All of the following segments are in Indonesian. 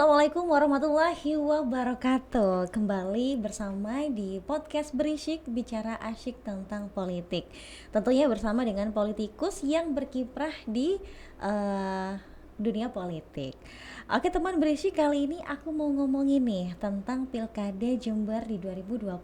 Assalamualaikum warahmatullahi wabarakatuh. Kembali bersama di podcast Berisik, bicara asyik tentang politik. Tentunya bersama dengan politikus yang berkiprah di eh, dunia politik. Oke teman Berisik, kali ini aku mau ngomongin nih tentang Pilkada Jember di 2024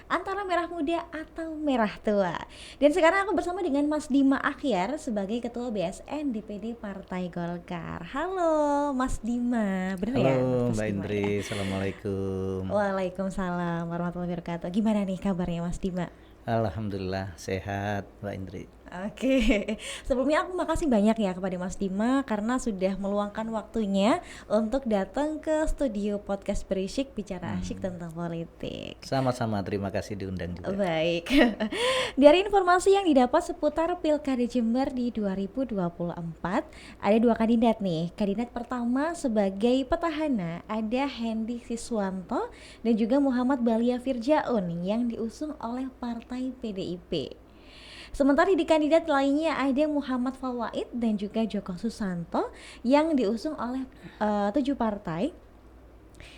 antara merah muda atau merah tua. Dan sekarang aku bersama dengan Mas Dima Akhyar sebagai Ketua BSN DPD Partai Golkar. Halo Mas Dima, bener Halo ya Mas Mbak Dima Indri, ya? Assalamualaikum. Waalaikumsalam warahmatullahi wabarakatuh. Gimana nih kabarnya Mas Dima? Alhamdulillah sehat Mbak Indri. Oke, sebelumnya aku makasih banyak ya kepada Mas Dima karena sudah meluangkan waktunya untuk datang ke studio podcast Berisik bicara asyik tentang politik. Sama-sama, terima kasih diundang juga. Baik. Dari informasi yang didapat seputar Pilkada Jember di 2024, ada dua kandidat nih. Kandidat pertama sebagai petahana ada Hendy Siswanto dan juga Muhammad Balia Firjaun yang diusung oleh Partai PDIP. Sementara di kandidat lainnya ada Muhammad Fawaid dan juga Joko Susanto yang diusung oleh 7 partai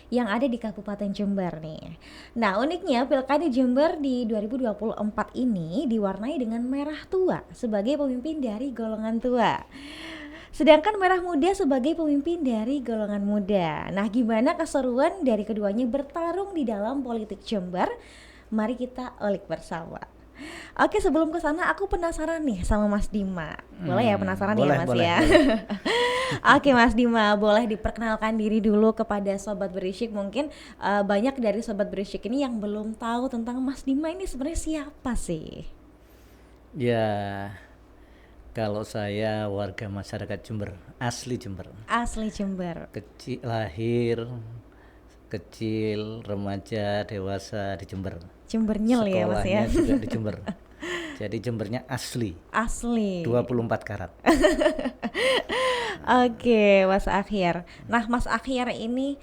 yang ada di Kabupaten Jember nih. Nah, uniknya Pilkada Jember di 2024 ini diwarnai dengan merah tua sebagai pemimpin dari golongan tua. Sedangkan merah muda sebagai pemimpin dari golongan muda. Nah, gimana keseruan dari keduanya bertarung di dalam politik Jember? Mari kita ulik bersama. Oke, sebelum ke sana aku penasaran nih sama Mas Dima. Boleh ya penasaran ya Boleh, Mas boleh, ya? boleh. Oke Mas Dima, boleh diperkenalkan diri dulu kepada Sobat Berisik. Mungkin banyak dari Sobat Berisik ini yang belum tahu tentang Mas Dima ini sebenarnya siapa sih? Ya, kalau saya warga masyarakat Jember, asli Jember. Asli Jember. Kecil, lahir, kecil, remaja, dewasa di Jember. Jembernyel ya Mas ya? Sekolahnya juga di Jember. Jadi Jembernya asli, Asli. 24 karat. Oke Mas Akhyar. Nah Mas Akhyar ini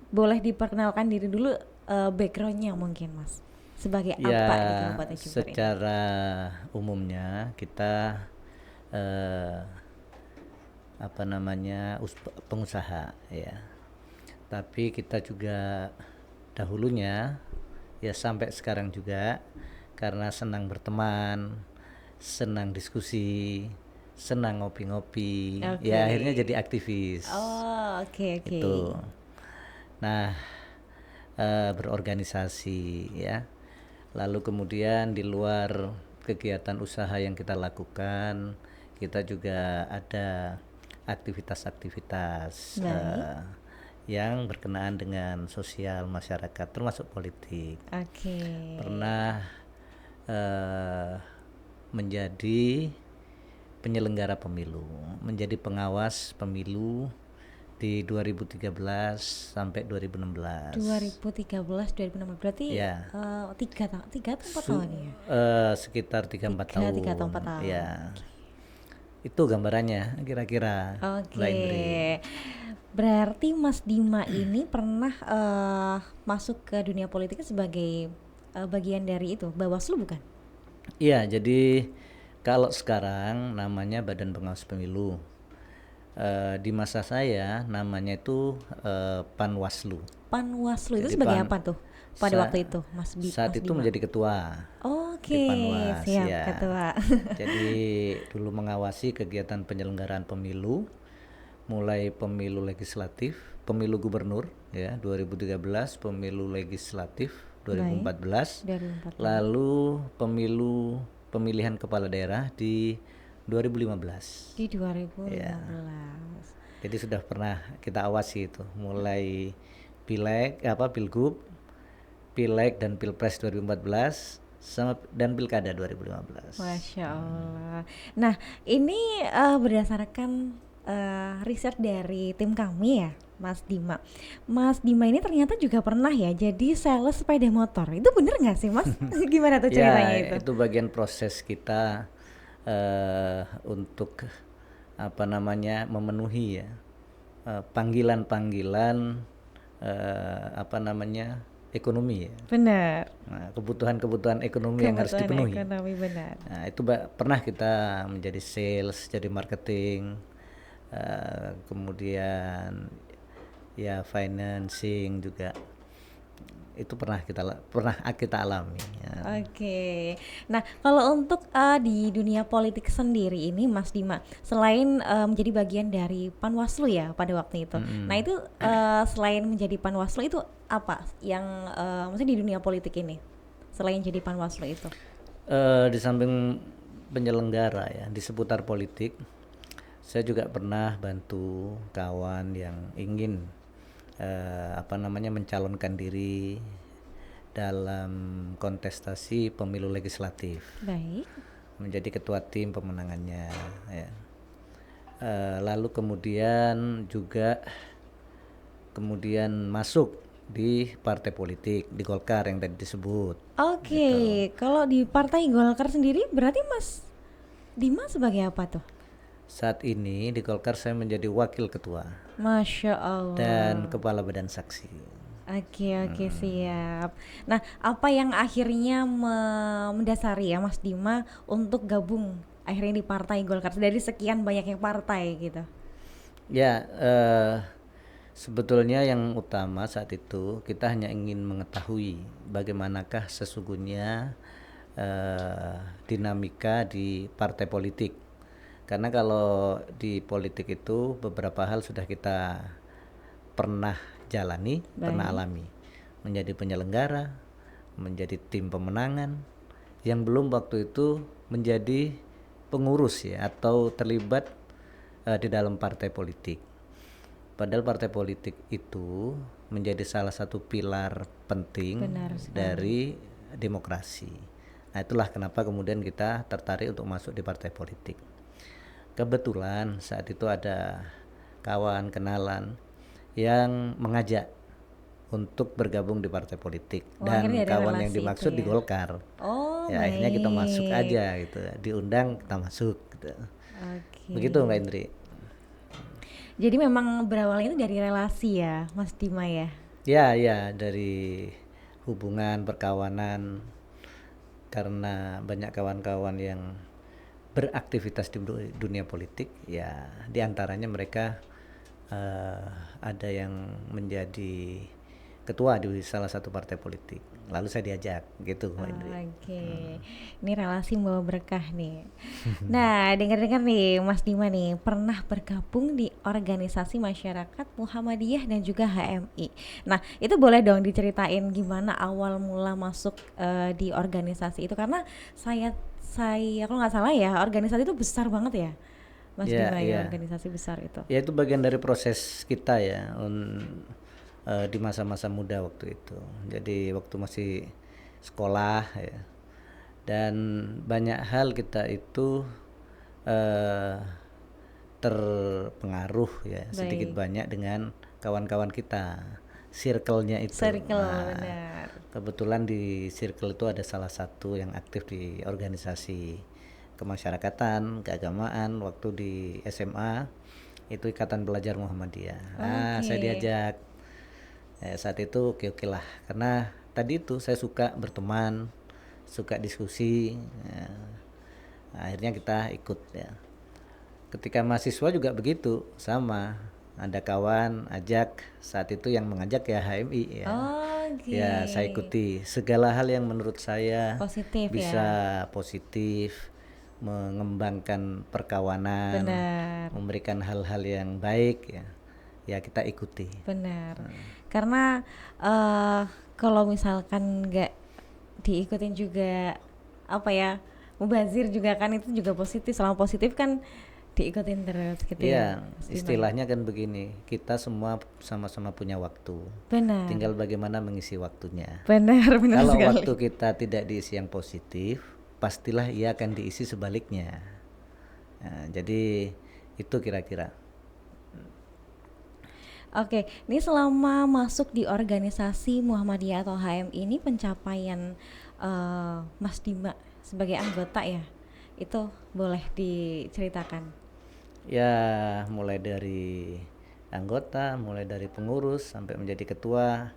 boleh diperkenalkan diri dulu, backgroundnya mungkin Mas. Sebagai apa di Ya, Kabupaten Jember ini? secara umumnya kita eh, pengusaha ya. Tapi kita juga dahulunya ya sampai sekarang juga karena senang berteman, senang diskusi, senang ngopi-ngopi, Oke. ya akhirnya jadi aktivis. Oh, oke oke. Itu. Nah, berorganisasi ya. Lalu kemudian di luar kegiatan usaha yang kita lakukan, kita juga ada aktivitas-aktivitas Baik. yang berkenaan dengan sosial masyarakat termasuk politik. Oke. Pernah eh, menjadi penyelenggara pemilu, menjadi pengawas pemilu di 2013 sampai 2016. 2013 2016 berarti Ya. tiga atau 4 tahun ya? Sekitar 3-4 tahun. Tiga atau 4 tahun. Ya. Itu gambarannya kira-kira, Mbak Indri. Oke. Berarti Mas Dima ini pernah masuk ke dunia politik sebagai bagian dari itu Bawaslu bukan? Iya, jadi kalau sekarang namanya Badan Pengawas Pemilu. Di masa saya namanya itu Panwaslu. Panwaslu itu Jadi sebagai apa tuh pada sa- waktu itu saat Mas itu Dima? menjadi ketua di Oke, Panwas siap ya. ketua. Jadi dulu mengawasi kegiatan penyelenggaraan pemilu, mulai pemilu legislatif, pemilu gubernur ya 2013, pemilu legislatif 2014, 2014 lalu pemilu pemilihan kepala daerah di 2015. di 2015. Ya. Jadi sudah pernah kita awasi itu, mulai pilgub, pileg dan pilpres 2014 dan pilkada 2015. Masya Allah. Nah, ini berdasarkan riset dari tim kami ya, Mas Dima. Mas Dima ini ternyata juga pernah ya jadi sales sepeda motor. Itu bener nggak sih, Mas? Gimana tuh ceritanya Ya, itu? itu bagian proses kita untuk memenuhi ya panggilan-panggilan ekonomi ya. Benar. Nah, kebutuhan-kebutuhan ekonomi yang harus Kebutuhan dipenuhi. ekonomi benar. Nah, itu pernah kita menjadi sales, jadi marketing, kemudian ya financing juga itu pernah kita alami ya. Oke. Nah, kalau untuk di dunia politik sendiri ini, Mas Dima, selain menjadi bagian dari Panwaslu ya pada waktu itu. Nah, itu selain menjadi Panwaslu itu apa yang maksudnya di dunia politik ini selain jadi Panwaslu itu? Di samping penyelenggara ya di seputar politik, saya juga pernah bantu kawan yang ingin mencalonkan diri dalam kontestasi pemilu legislatif, Baik. menjadi ketua tim pemenangannya ya. Lalu kemudian masuk di partai politik di Golkar yang tadi disebut Oke, gitu. kalau di Partai Golkar sendiri berarti Mas Dima sebagai apa tuh? Saat ini di Golkar saya menjadi wakil ketua Masya Allah. dan kepala badan saksi. Oke, siap. Nah, apa yang akhirnya mendasari ya Mas Dima untuk gabung akhirnya di Partai Golkar dari sekian banyaknya partai gitu? Ya, sebetulnya yang utama saat itu kita hanya ingin mengetahui bagaimanakah sesungguhnya dinamika di partai politik. Karena kalau di politik itu beberapa hal sudah kita pernah jalani, pernah alami. Menjadi penyelenggara, menjadi tim pemenangan, yang belum waktu itu menjadi pengurus ya atau terlibat di dalam partai politik. Padahal partai politik itu menjadi salah satu pilar penting dari demokrasi. Nah, itulah kenapa kemudian kita tertarik untuk masuk di partai politik. Kebetulan saat itu ada kawan kenalan yang mengajak untuk bergabung di partai politik dan kawan yang dimaksud di Golkar. Ya, akhirnya kita masuk aja gitu, diundang kita masuk gitu. Begitu Mbak Indri. Jadi memang berawalnya itu dari relasi ya Mas Dima ya? Ya, dari hubungan perkawanan, karena banyak kawan-kawan yang beraktivitas di dunia politik ya, diantaranya mereka ada yang menjadi ketua di salah satu partai politik, lalu saya diajak gitu Mbak Indri. Oke, ini relasi membawa berkah nih. Nah, dengar-dengar nih Mas Dima nih pernah bergabung di organisasi masyarakat Muhammadiyah dan juga HMI. Nah, itu boleh dong diceritain gimana awal mula masuk di organisasi itu, karena saya kalau nggak salah ya organisasi itu besar banget ya Mas Dima ya, organisasi besar itu. Ya, itu bagian dari proses kita ya di masa-masa muda waktu itu. Jadi waktu masih sekolah ya, dan banyak hal kita itu terpengaruh ya sedikit banyak dengan kawan-kawan kita, circle-nya itu. Benar. Kebetulan di circle itu ada salah satu yang aktif di organisasi kemasyarakatan, keagamaan waktu di SMA, itu Ikatan Pelajar Muhammadiyah. Nah, saya diajak. Saat itu oke lah, karena tadi itu saya suka berteman, suka diskusi ya. Akhirnya kita ikut ya. Ketika mahasiswa juga begitu, sama, ada kawan ajak, saat itu yang mengajak ya HMI ya. Ya, saya ikuti segala hal yang menurut saya positif bisa positif, mengembangkan perkawanan, memberikan hal-hal yang baik ya. Ya, kita ikuti. Benar. Karena kalau misalkan nggak diikutin juga apa ya, mubazir juga kan, itu juga positif. Selama positif kan diikutin terus gitu ya. Istilahnya kan begini, kita semua sama-sama punya waktu. Benar. Tinggal bagaimana mengisi waktunya. Benar Kalau sekali. waktu kita tidak diisi yang positif, pastilah ia akan diisi sebaliknya. Nah, jadi itu kira-kira. Oke, ini selama masuk di organisasi Muhammadiyah atau HMI ini pencapaian Mas Dima sebagai anggota ya, itu boleh diceritakan? Ya, mulai dari anggota, mulai dari pengurus sampai menjadi ketua,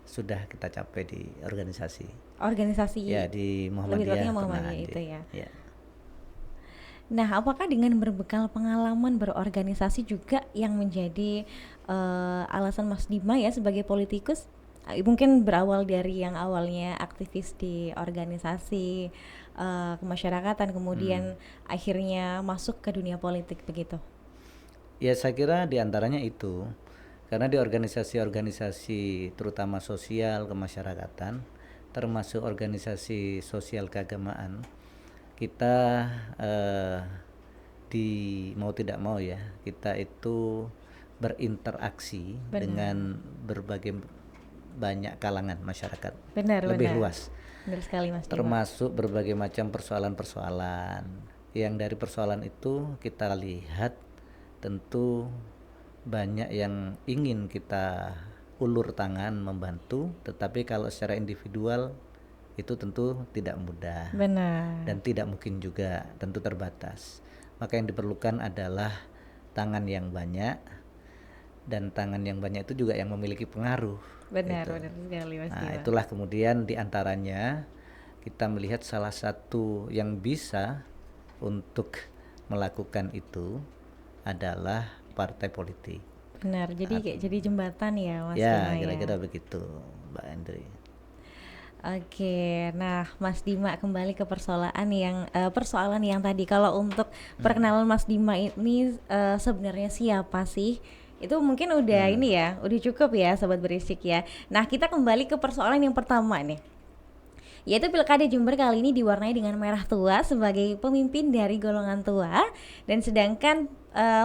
sudah kita capai di organisasi. Organisasi Ya, di Muhammadiyah itu ya. Nah, apakah dengan berbekal pengalaman berorganisasi juga yang menjadi alasan Mas Dima ya sebagai politikus? Mungkin berawal dari yang awalnya aktivis di organisasi kemasyarakatan, kemudian akhirnya masuk ke dunia politik begitu. Ya saya kira diantaranya itu, karena di organisasi-organisasi terutama sosial kemasyarakatan, termasuk organisasi sosial keagamaan, kita eh, di mau tidak mau ya, kita itu berinteraksi Benar, dengan berbagai banyak kalangan masyarakat, benar, lebih benar. luas, Benar sekali Mas Dima. termasuk berbagai macam persoalan-persoalan. Yang dari persoalan itu kita lihat tentu banyak yang ingin kita ulur tangan membantu, tetapi kalau secara individual itu tentu tidak mudah Benar, dan tidak mungkin juga, tentu terbatas. Maka yang diperlukan adalah tangan yang banyak, dan tangan yang banyak itu juga yang memiliki pengaruh benar, gitu. benar sekali Mas Nah, Dima. itulah kemudian diantaranya kita melihat salah satu yang bisa untuk melakukan itu adalah partai politik. Benar, jadi kayak jadi jembatan ya Mas Ya, Dima ya. kira-kira begitu, Mbak Andri. Oke, nah Mas Dima kembali ke persoalan yang tadi. Kalau untuk perkenalan Mas Dima ini sebenarnya siapa sih? Itu mungkin udah ini ya, udah cukup ya Sobat Berisik ya. Nah kita kembali ke persoalan yang pertama nih, yaitu Pilkada Jember kali ini diwarnai dengan merah tua sebagai pemimpin dari golongan tua dan sedangkan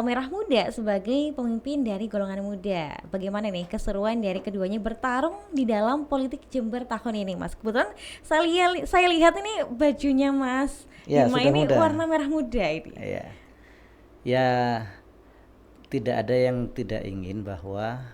merah muda sebagai pemimpin dari golongan muda. Bagaimana nih keseruan dari keduanya bertarung di dalam politik Jember tahun ini, Mas? Kebetulan saya lihat ini bajunya Mas Ya, Dima sudah ini muda. warna merah muda ini. Ya. Ya, tidak ada yang tidak ingin bahwa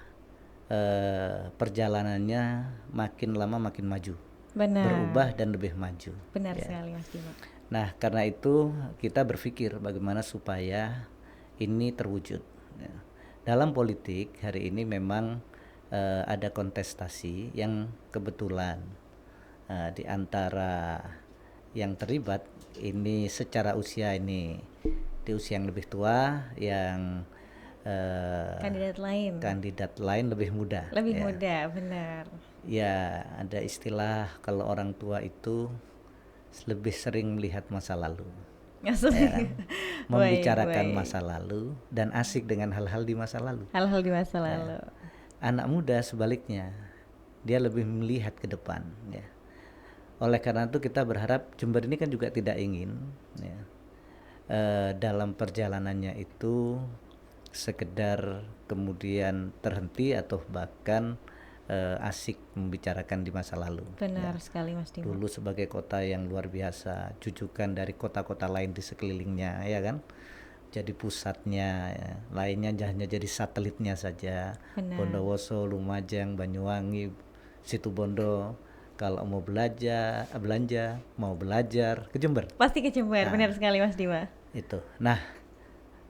perjalanannya makin lama makin maju, berubah Benar, dan lebih maju. benar Ya. sekali Mas Dima. Nah, karena itu kita berpikir bagaimana supaya ini terwujud. Ya. Dalam politik hari ini memang ada kontestasi yang kebetulan di antara yang terlibat ini secara usia ini di usia yang lebih tua, yang Kandidat lain kandidat lain lebih muda. lebih Ya. muda, benar. Ya, ada istilah kalau orang tua itu lebih sering melihat masa lalu, ya kan? Baik, Membicarakan baik. masa lalu dan asik dengan hal-hal di masa lalu. Hal-hal di masa Ya. lalu. Anak muda sebaliknya, dia lebih melihat ke depan. Ya. Oleh karena itu kita berharap Jember ini kan juga tidak ingin ya, dalam perjalanannya itu sekedar kemudian terhenti atau bahkan asik membicarakan di masa lalu. Benar sekali Mas Dima. Dulu sebagai kota yang luar biasa, jujukan dari kota-kota lain di sekelilingnya, ya kan? Jadi pusatnya, ya. Lainnya hanya jadi satelitnya saja. Benar. Bondowoso, Lumajang, Banyuwangi, Situbondo. Kalau mau belanja, mau belajar ke Jember. Pasti ke Jember, Nah, benar sekali Mas Dima. itu. Nah,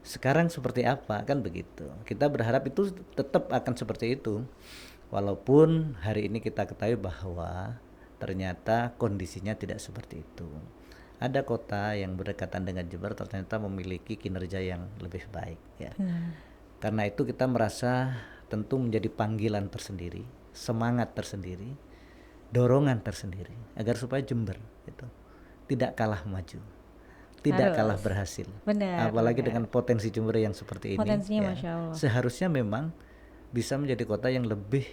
sekarang seperti apa kan begitu. Kita berharap itu tetap akan seperti itu. Walaupun hari ini kita ketahui bahwa ternyata kondisinya tidak seperti itu. Ada kota yang berdekatan dengan Jember ternyata memiliki kinerja yang lebih baik ya. Karena itu kita merasa tentu menjadi panggilan tersendiri, semangat tersendiri, dorongan tersendiri agar supaya Jember itu tidak kalah maju, tidak Harus. kalah berhasil. Benar, Apalagi benar. dengan potensi Jember yang seperti ini, Potensinya ya, Masya Allah. seharusnya memang bisa menjadi kota yang lebih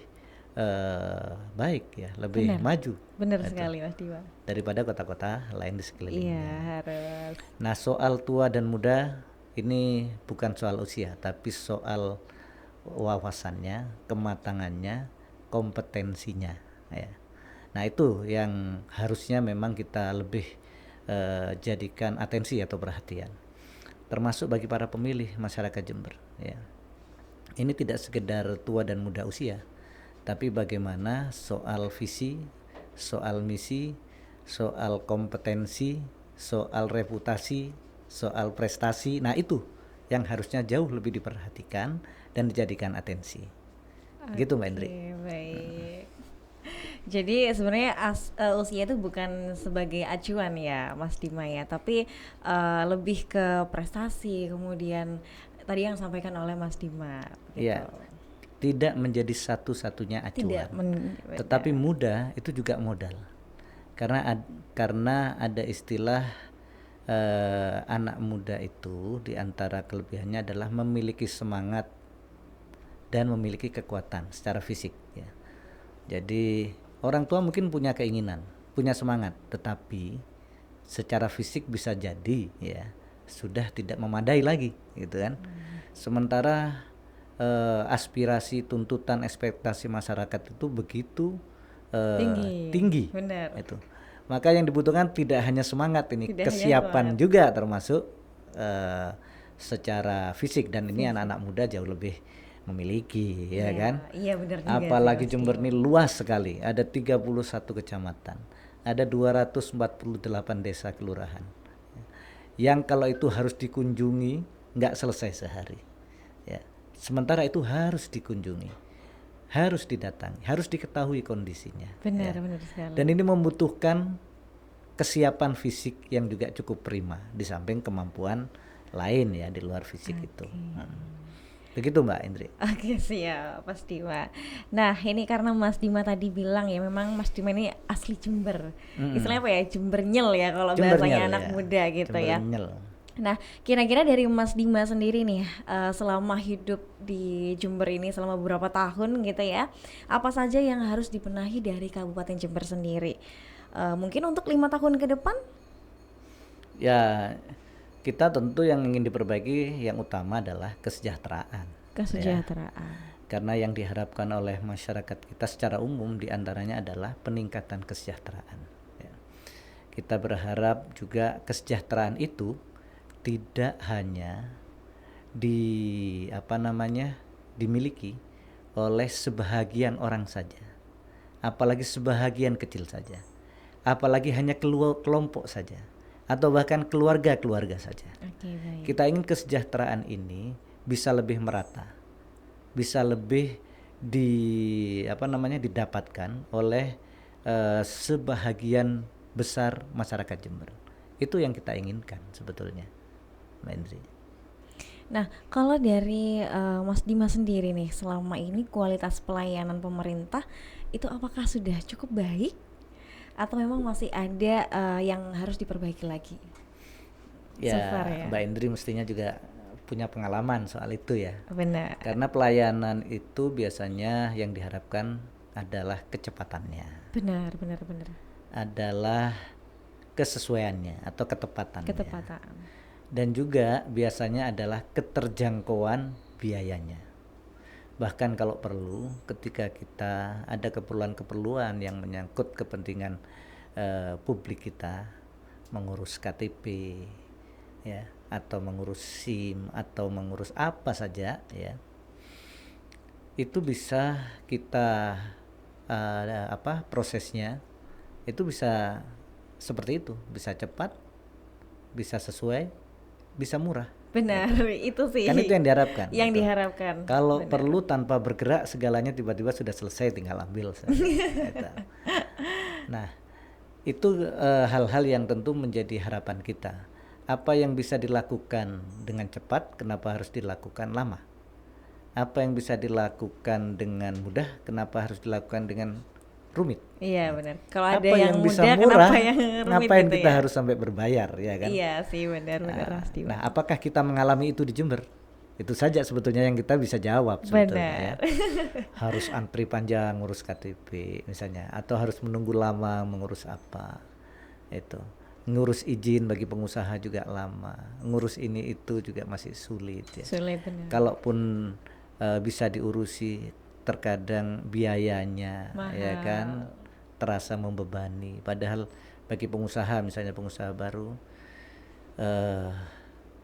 baik ya, lebih maju Benar Itu. sekali Mas Dima. daripada kota-kota lain di sekelilingnya. Iya, harus. Nah, soal tua dan muda ini bukan soal usia, tapi soal wawasannya, kematangannya, kompetensinya. Ya. Nah, itu yang harusnya memang kita lebih jadikan atensi atau perhatian, termasuk bagi para pemilih masyarakat Jember. Ya. Ini tidak sekedar tua dan muda usia, tapi bagaimana soal visi, soal misi, soal kompetensi, soal reputasi, soal prestasi. Nah, itu yang harusnya jauh lebih diperhatikan dan dijadikan atensi. Gitu Mbak Indri. Oke, baik. Jadi sebenarnya usia itu bukan sebagai acuan ya Mas Dima ya, tapi lebih ke prestasi, kemudian tadi yang disampaikan oleh Mas Dima gitu. Ya, tidak menjadi satu-satunya Tidak acuan. Tetapi benar. muda itu juga modal. Karena ada istilah anak muda itu di antara kelebihannya adalah memiliki semangat dan memiliki kekuatan secara fisik ya. Jadi orang tua mungkin punya keinginan, punya semangat, tetapi secara fisik bisa jadi ya sudah tidak memadai lagi gitu kan. Sementara aspirasi, tuntutan, ekspektasi masyarakat itu begitu Tinggi, tinggi benar. itu. Maka yang dibutuhkan tidak hanya semangat, ini Tidak hanya kesiapan semangat juga termasuk eh, secara fisik, dan ini fisik. anak-anak muda jauh lebih memiliki ya Iya, kan. iya benar juga sih Apalagi Mas Jember Dima. ini luas sekali, ada 31 kecamatan, ada 248 desa kelurahan. Yang kalau itu harus dikunjungi nggak selesai sehari. Ya. Sementara itu harus dikunjungi, harus didatangi, harus diketahui kondisinya. Benar, Ya. benar sekali. Dan ini membutuhkan kesiapan fisik yang juga cukup prima, di samping kemampuan lain ya di luar fisik itu. Begitu Mbak Indri. Oke siap Mas Dima. Nah ini karena Mas Dima tadi bilang ya memang Mas Dima ini asli Jember. Istilahnya apa ya, Jembernyel ya kalau Jembernyel bahasanya anak ya, muda gitu ya. Jembernyel. Nah kira-kira dari Mas Dima sendiri nih selama hidup di Jember ini selama beberapa tahun gitu ya, apa saja yang harus dibenahi dari Kabupaten Jember sendiri? Mungkin untuk 5 tahun ke depan? Ya, kita tentu yang ingin diperbaiki yang utama adalah kesejahteraan. Ya. Kesejahteraan. Karena yang diharapkan oleh masyarakat kita secara umum diantaranya adalah peningkatan kesejahteraan. Ya. Kita berharap juga kesejahteraan itu tidak hanya dimiliki oleh sebahagian orang saja, apalagi sebahagian kecil saja, apalagi hanya kelompok saja, atau bahkan keluarga-keluarga saja. Oke baik. Kita ingin kesejahteraan ini bisa lebih merata, bisa lebih didapatkan oleh sebahagian besar masyarakat Jember. Itu yang kita inginkan sebetulnya, Mbak Indri. Nah, kalau dari Mas Dimas sendiri nih, selama ini kualitas pelayanan pemerintah itu apakah sudah cukup baik atau memang masih ada yang harus diperbaiki lagi? So Ya, far ya. Mbak Indri mestinya juga punya pengalaman soal itu ya. Benar. Karena pelayanan itu biasanya yang diharapkan adalah kecepatannya, Benar, benar, benar. adalah kesesuaiannya atau ketepatannya. Ketepatan. Dan juga biasanya adalah keterjangkauan biayanya. Bahkan kalau perlu, ketika kita ada keperluan-keperluan yang menyangkut kepentingan publik kita, mengurus KTP ya, atau mengurus SIM, atau mengurus apa saja ya, itu bisa kita prosesnya itu bisa seperti itu, bisa cepat, bisa sesuai, bisa murah. Benar, itu sih. Kan itu yang diharapkan. Yang gitu. diharapkan. Kalau Benar. perlu tanpa bergerak segalanya tiba-tiba sudah selesai, tinggal ambil saja. Gitu. Nah, itu hal-hal yang tentu menjadi harapan kita. Apa yang bisa dilakukan dengan cepat, kenapa harus dilakukan lama? Apa yang bisa dilakukan dengan mudah, kenapa harus dilakukan dengan rumit? Iya benar. Kalau ada Apa yang yang bisa mudah, murah, kenapa yang rumit ngapain gitu kita ya? harus sampai berbayar, ya kan? Iya sih, benar-benar Mas Dimas. Nah, apakah kita mengalami itu di Jember? Itu saja sebetulnya yang kita bisa jawab sebetulnya ya. Harus antri panjang ngurus KTP misalnya, atau harus menunggu lama mengurus apa. Itu. Ngurus izin bagi pengusaha juga lama. Ngurus ini itu juga masih sulit ya. Sulit benar. Kalaupun bisa diurusi, terkadang biayanya Mahal. ya kan terasa membebani. Padahal bagi pengusaha, misalnya pengusaha baru,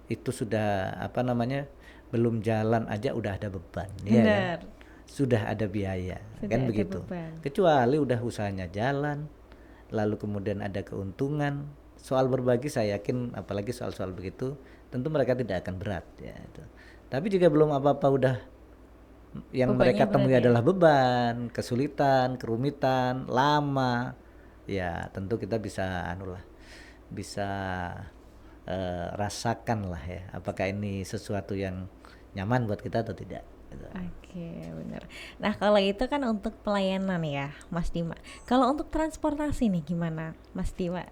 itu sudah belum jalan aja udah ada beban, ya kan? Sudah ada biaya, Sudah kan ada begitu. beban. Kecuali udah usahanya jalan, lalu kemudian ada keuntungan. Soal berbagi saya yakin, apalagi soal-soal begitu, tentu mereka tidak akan berat ya itu. Tapi juga belum apa-apa udah Yang Bebannya mereka berat temui ya. adalah beban, kesulitan, kerumitan, lama. Ya, tentu kita bisa anulah, bisa rasakan lah ya, apakah ini sesuatu yang nyaman buat kita atau tidak. Gitu. Oke, benar. Nah, kalau itu kan untuk pelayanan ya, Mas Dima. Kalau untuk transportasi nih gimana, Mas Dima?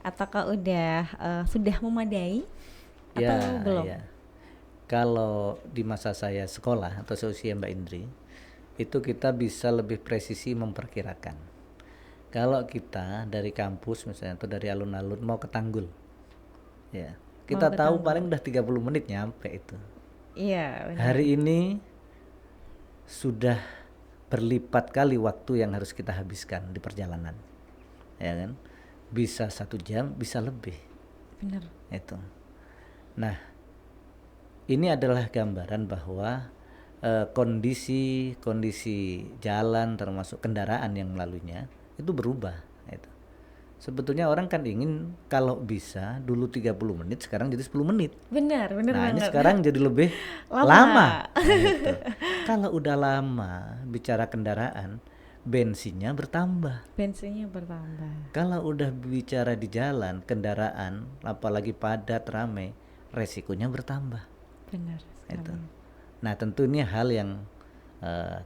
Ataukah sudah memadai atau Ya, belum? ya. Kalau di masa saya sekolah atau seusia Mbak Indri, itu kita bisa lebih presisi memperkirakan. Kalau kita dari kampus misalnya atau dari alun-alun mau ke Tanggul, ya, Mau kita ke tahu Tanggul? paling udah 30 menit nyampe itu. Iya, benar. Hari ini sudah berlipat kali waktu yang harus kita habiskan di perjalanan, ya kan? Bisa 1 jam, bisa lebih. Benar. Itu. Nah, ini adalah gambaran bahwa kondisi jalan termasuk kendaraan yang melaluinya itu berubah. Itu. Sebetulnya orang kan ingin kalau bisa dulu 30 menit sekarang jadi 10 menit. Benar, benar Nah, ini banget. sekarang jadi lebih lama. Lama. Nah, itu. Kalau udah lama bicara kendaraan, bensinnya bertambah. Bensinnya bertambah. Kalau udah bicara di jalan, kendaraan, apalagi padat, ramai, resikonya bertambah. Benar Itu. sekali. Nah, tentu ini hal yang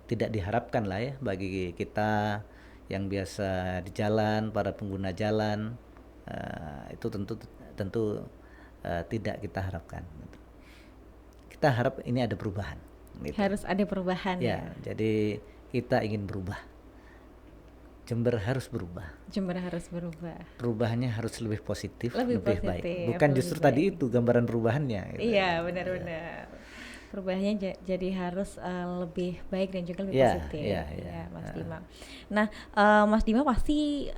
tidak diharapkan lah ya bagi kita yang biasa di jalan, para pengguna jalan, itu tentu tentu tidak kita harapkan. Kita harap ini ada perubahan. Gitu. Harus ada perubahan ya. Ya, jadi kita ingin berubah. Jember harus berubah. Jember harus berubah. Perubahannya harus lebih positif, Lebih lebih baik. positif, Bukan lebih justru baik. tadi itu gambaran perubahannya. Gitu. Iya, benar-benar. Perubahannya jadi harus lebih baik dan juga lebih Ya, positif. ya, Ya, Mas ya. Dima. Nah, Mas Dima pasti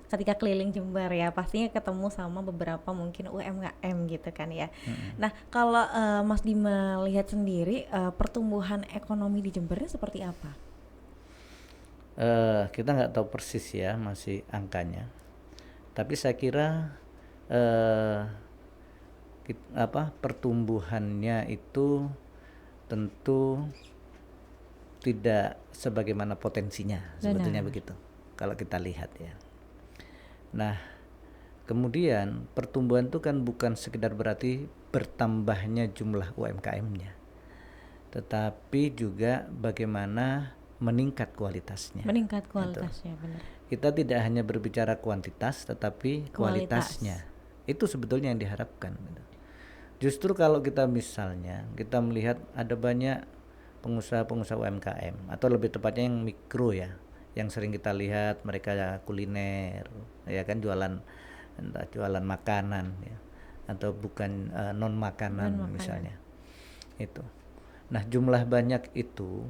ketika keliling Jember ya, pastinya ketemu sama beberapa mungkin UMKM gitu kan ya. Nah, kalau Mas Dima lihat sendiri pertumbuhan ekonomi di Jembernya seperti apa? Kita nggak tahu persis ya masih angkanya, tapi saya kira pertumbuhannya itu tentu tidak sebagaimana potensinya, sebetulnya Benar. begitu kalau kita lihat ya. Nah, kemudian pertumbuhan itu kan bukan sekedar berarti bertambahnya jumlah UMKM-nya, tetapi juga bagaimana meningkat kualitasnya. Meningkat Itu. kualitasnya, benar. Kita tidak hanya berbicara kuantitas tetapi Kualitas. kualitasnya. Itu sebetulnya yang diharapkan. Justru kalau kita misalnya kita melihat ada banyak pengusaha-pengusaha UMKM atau lebih tepatnya yang mikro ya, yang sering kita lihat mereka kuliner, ya kan jualan entah jualan makanan ya atau bukan non makanan Non-makanan. misalnya. Itu. Nah, jumlah banyak itu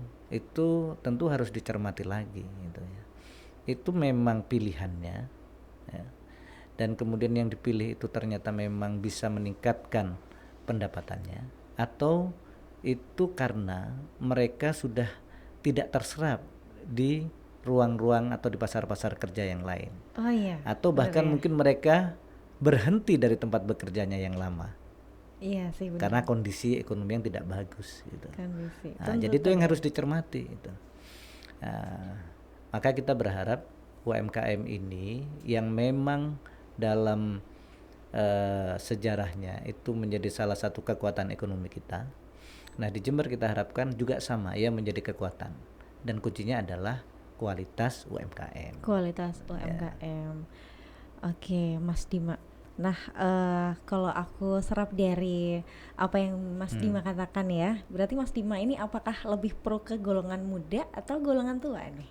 tentu harus dicermati lagi gitu ya. Itu memang pilihannya ya. Dan kemudian yang dipilih itu ternyata memang bisa meningkatkan pendapatannya, atau itu karena mereka sudah tidak terserap di ruang-ruang atau di pasar-pasar kerja yang lain, Oh iya. atau benar bahkan ya. mungkin mereka berhenti dari tempat bekerjanya yang lama Iya sih, benar. karena kondisi ekonomi yang tidak bagus gitu. Kondisi. Nah, jadi itu yang harus dicermati itu. Nah, maka kita berharap UMKM ini yang memang dalam sejarahnya itu menjadi salah satu kekuatan ekonomi kita. Nah, di Jember kita harapkan juga sama ya menjadi kekuatan, dan kuncinya adalah kualitas UMKM. Kualitas UMKM. Oke, Mas Dima. Nah, kalau aku serap dari apa yang Mas Dima katakan ya, berarti Mas Dima ini apakah lebih pro ke golongan muda atau golongan tua nih?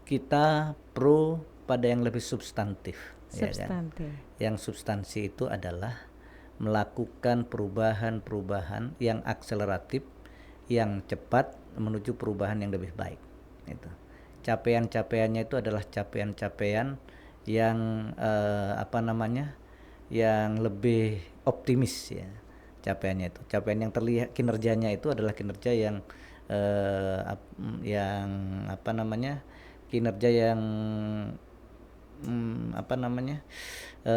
Kita pro pada yang lebih substantif. Ya kan? Substantif. Yang substansi itu adalah melakukan perubahan-perubahan yang akseleratif, yang cepat menuju perubahan yang lebih baik. Itu. Capaian-capaiannya itu adalah capaian-capaian yang yang lebih optimis ya. Capaiannya itu, capaian yang terlihat kinerjanya itu adalah kinerja yang kinerja yang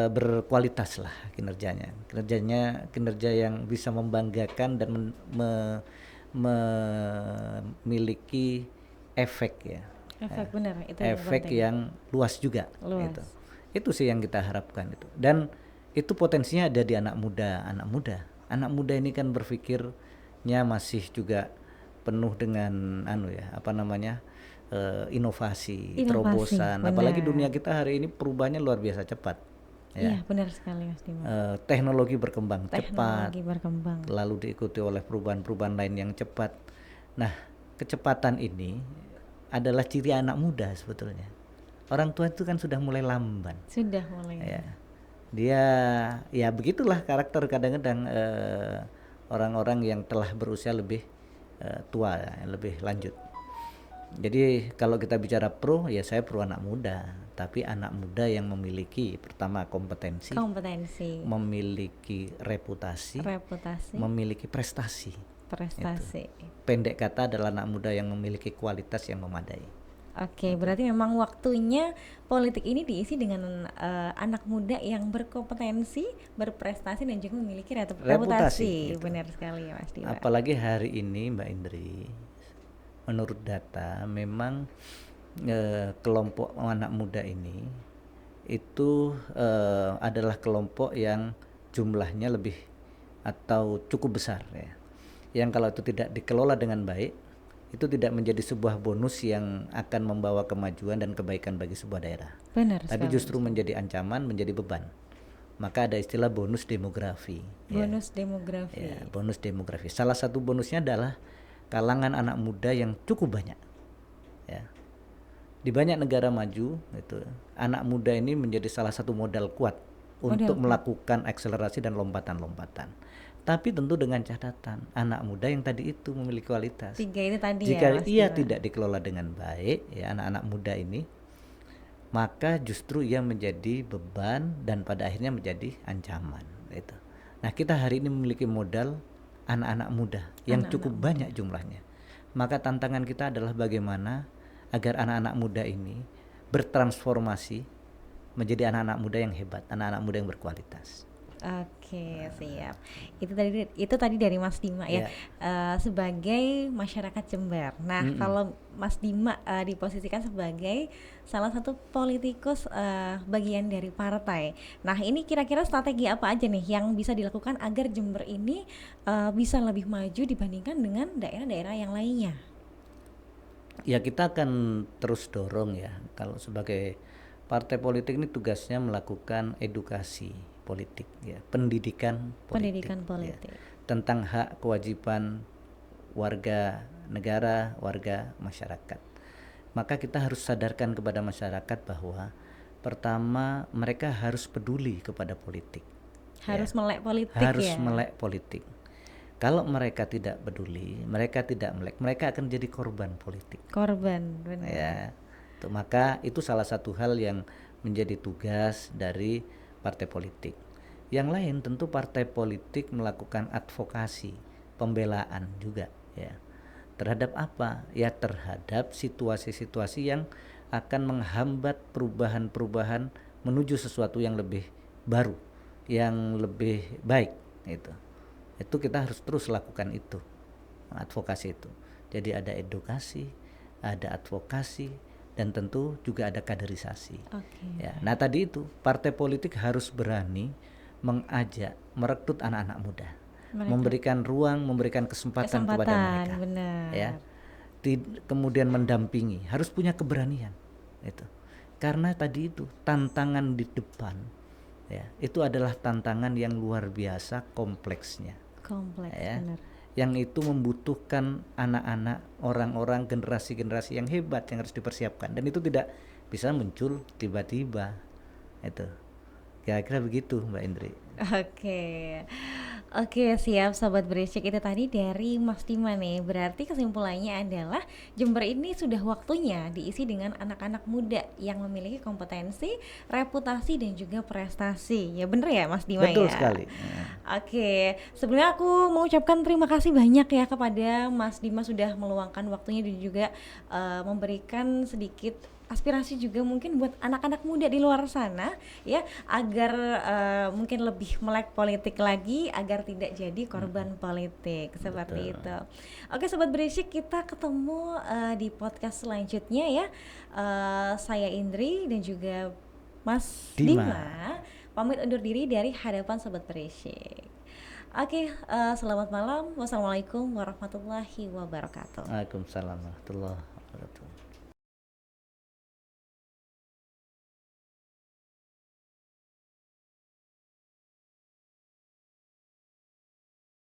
berkualitas lah kinerja yang bisa membanggakan dan memiliki efek ya, Efek benar, itu yang efek penting. yang luas juga Luas. gitu. Itu sih yang kita harapkan itu. Dan itu potensinya ada di anak muda, anak muda. Anak muda ini kan berpikirnya masih juga penuh dengan apa namanya? Inovasi, Inovasi, terobosan. Apalagi dunia benar. kita hari ini perubahannya luar biasa cepat. Iya, Ya, benar sekali Mas Dimas. teknologi berkembang cepat, Teknologi berkembang. lalu diikuti oleh perubahan-perubahan lain yang cepat. Nah, kecepatan ini adalah ciri anak muda sebetulnya. Orang tua itu kan sudah mulai lamban. Sudah mulai. Ya, dia ya begitulah karakter kadang-kadang orang-orang yang telah berusia lebih tua, ya, lebih lanjut. Jadi kalau kita bicara pro, ya saya pro anak muda, tapi anak muda yang memiliki pertama kompetensi, Kompetensi, memiliki reputasi, reputasi, memiliki prestasi. prestasi. Pendek kata adalah anak muda yang memiliki kualitas yang memadai. Oke, berarti memang waktunya politik ini diisi dengan anak muda yang berkompetensi, berprestasi dan juga memiliki reputasi. Gitu. Benar sekali ya Mas Dimas. Apalagi hari ini Mbak Indri, menurut data memang kelompok anak muda ini itu adalah kelompok yang jumlahnya lebih atau cukup besar ya. Yang kalau itu tidak dikelola dengan baik, itu tidak menjadi sebuah bonus yang akan membawa kemajuan dan kebaikan bagi sebuah daerah. Benar Tapi sekali. justru menjadi ancaman, menjadi beban. Maka ada istilah bonus demografi. Bonus demografi. Ya, bonus demografi. Salah satu bonusnya adalah kalangan anak muda yang cukup banyak. Ya. Di banyak negara maju, itu anak muda ini menjadi salah satu modal kuat untuk melakukan akselerasi dan lompatan-lompatan. Tapi tentu dengan catatan anak muda yang tadi itu memiliki kualitas. Tiga ini tadi Jika ya Mas ia Dimas. tidak dikelola dengan baik, ya anak-anak muda ini, maka justru ia menjadi beban dan pada akhirnya menjadi ancaman. Gitu. Nah kita hari ini memiliki modal anak-anak muda yang cukup banyak jumlahnya. Maka tantangan kita adalah bagaimana agar anak-anak muda ini bertransformasi menjadi anak-anak muda yang hebat, anak-anak muda yang berkualitas. Oke, siap. Itu tadi dari Mas Dima ya. Sebagai masyarakat Jember. Nah, kalau Mas Dima diposisikan sebagai salah satu politikus bagian dari partai. Nah, ini kira-kira strategi apa aja nih yang bisa dilakukan agar Jember ini bisa lebih maju dibandingkan dengan daerah-daerah yang lainnya? Ya, kita akan terus dorong ya. Kalau sebagai partai politik ini tugasnya melakukan edukasi politik ya, pendidikan politik. Ya, tentang hak kewajiban warga negara, warga masyarakat. Maka kita harus sadarkan kepada masyarakat bahwa pertama mereka harus peduli kepada politik. Harus melek politik harus ya. melek politik. Kalau mereka tidak peduli, mereka tidak melek, mereka akan jadi korban politik. Korban, benar. Ya. Maka itu salah satu hal yang menjadi tugas dari partai politik. Yang lain tentu partai politik melakukan advokasi, pembelaan juga ya. Terhadap apa? Ya terhadap situasi-situasi yang akan menghambat perubahan-perubahan menuju sesuatu yang lebih baru, yang lebih baik itu. Itu kita harus terus lakukan itu. Advokasi itu. Jadi ada edukasi, ada advokasi, dan tentu juga ada kaderisasi. Ya, nah tadi itu partai politik harus berani mengajak, merekrut anak-anak muda, memberikan ruang, memberikan kesempatan kepada mereka. Benar. Ya, kemudian mendampingi, harus punya keberanian. Itu, karena tadi itu tantangan di depan, ya, itu adalah tantangan yang luar biasa kompleksnya. Kompleks, ya. benar. Yang itu membutuhkan anak-anak, orang-orang, generasi-generasi yang hebat yang harus dipersiapkan, dan itu tidak bisa muncul tiba-tiba. Itu kira-kira begitu Mbak Indri. Oke, siap Sobat Berisik, itu tadi dari Mas Dima nih. Berarti kesimpulannya adalah Jember ini sudah waktunya diisi dengan anak-anak muda yang memiliki kompetensi, reputasi dan juga prestasi. Ya bener ya Mas Dima? Betul ya? sekali. Oke, sebelumnya aku mengucapkan terima kasih banyak ya kepada Mas Dima sudah meluangkan waktunya dan juga memberikan sedikit aspirasi juga mungkin buat anak-anak muda di luar sana ya, agar mungkin lebih melek politik lagi, agar tidak jadi korban politik seperti Betul. itu. Oke Sobat Berisik, kita ketemu di podcast selanjutnya ya. Saya Indri dan juga Mas Dima. Dima pamit undur diri dari hadapan Sobat Berisik. Oke, selamat malam. Wassalamualaikum warahmatullahi wabarakatuh. Waalaikumsalam warahmatullahi wabarakatuh.